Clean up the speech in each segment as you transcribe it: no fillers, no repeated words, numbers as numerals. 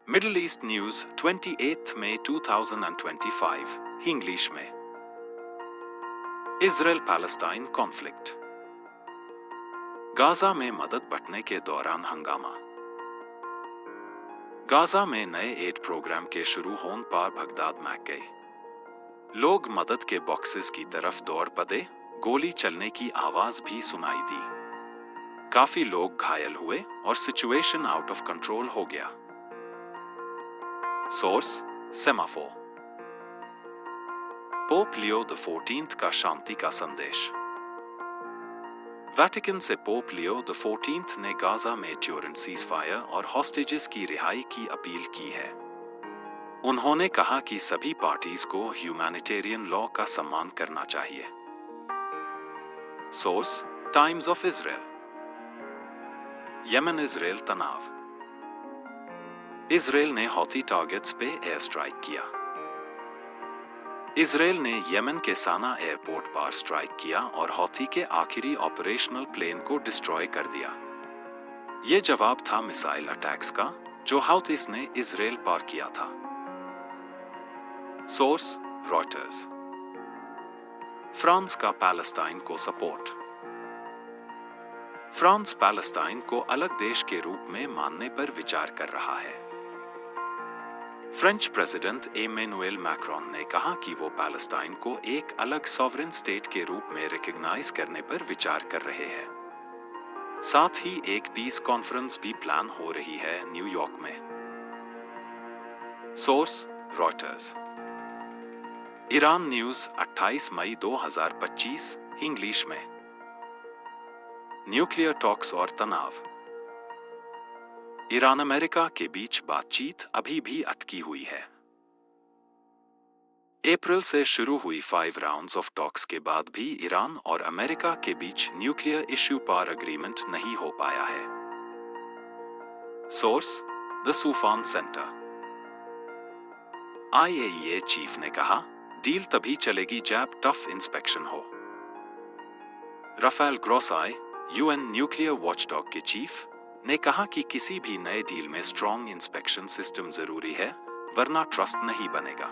Middle east news 28 मई 2025 English में। Israel Palestine conflict. Gaza में मदद बंटने के दौरान हंगामा। गाजा में नए एड प्रोग्राम के शुरू होने पर भगदाद मच गई। लोग मदद के बॉक्सेस की तरफ दौड़ पड़े, गोली चलने की आवाज भी सुनाई दी। काफी लोग घायल हुए और सिचुएशन आउट ऑफ कंट्रोल हो गया। Source semaphore. Pope Leo XIV का शांति का संदेश। वेटिकन से पोप लियो XIV ने गाजा में ड्यूरिंग सीजफायर और हॉस्टेजेस की रिहाई की अपील की है। उन्होंने कहा कि सभी पार्टीज को ह्यूमैनिटेरियन लॉ का सम्मान करना चाहिए। Source times of Israel. Yemen Israel तनाव। इजराइल ने हौती टारगेट्स पे एयर स्ट्राइक किया। इजराइल ने यमन के साना एयरपोर्ट पर स्ट्राइक किया और हौती के आखिरी ऑपरेशनल प्लेन को डिस्ट्रॉय कर दिया। यह जवाब था मिसाइल अटैक्स का जो हौतीस ने इजराइल पर किया था। Source Reuters. फ्रांस का पैलेस्टाइन को सपोर्ट। फ्रांस पैलेस्टाइन को अलग देश के रूप में मानने पर विचार कर रहा है। फ्रेंच प्रेसिडेंट एमेनुएल मैक्रोन ने कहा कि वो पैलेस्टाइन को एक अलग सॉवरेन स्टेट के रूप में रिकॉग्नाइज करने पर विचार कर रहे हैं। साथ ही एक पीस कॉन्फ्रेंस भी प्लान हो रही है न्यूयॉर्क में। Source Reuters. ईरान न्यूज 28 मई 2025 इंग्लिश में। न्यूक्लियर टॉक्स और तनाव। ईरान अमेरिका के बीच बातचीत अभी भी अटकी हुई है। अप्रैल से शुरू हुई 5 राउंड्स ऑफ टॉक्स के बाद भी ईरान और अमेरिका के बीच न्यूक्लियर इश्यू पर एग्रीमेंट नहीं हो पाया है। Source the Soufan Center. IAEA chief ने कहा, डील तभी चलेगी जब टफ इंस्पेक्शन हो। Rafael Grossi, UN nuclear watchdog के चीफ, ने कहा कि किसी भी नए डील में स्ट्रॉन्ग इंस्पेक्शन सिस्टम जरूरी है, वरना ट्रस्ट नहीं बनेगा।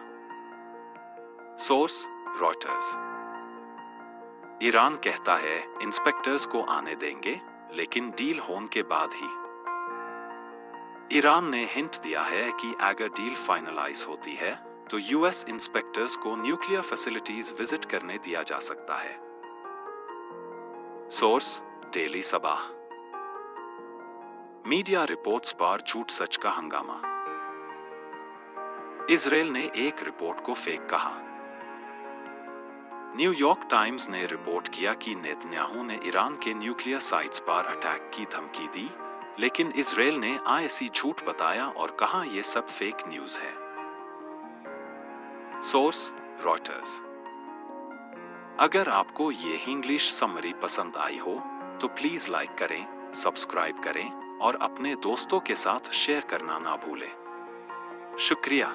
Source Reuters. ईरान कहता है इंस्पेक्टर्स को आने देंगे, लेकिन डील होने के बाद ही। ईरान ने हिंट दिया है कि अगर डील फाइनलाइज होती है तो US इंस्पेक्टर्स को न्यूक्लियर फैसिलिटीज विजिट करने दिया जा सकता है। Source daily Sabah. Media reports पर झूठ सच का हंगामा। इजराइल ने एक रिपोर्ट को फेक कहा। न्यूयॉर्क टाइम्स ने रिपोर्ट किया कि नेतन्याहू ने ईरान के न्यूक्लियर साइट्स पर अटैक की धमकी दी, लेकिन इजराइल ने ऐसी झूठ बताया और कहा यह सब फेक न्यूज है। Source Reuters. अगर आपको ये इंग्लिश समरी पसंद आई हो तो प्लीज लाइक करें, सब्सक्राइब करें और अपने दोस्तों के साथ शेयर करना ना भूलें। शुक्रिया।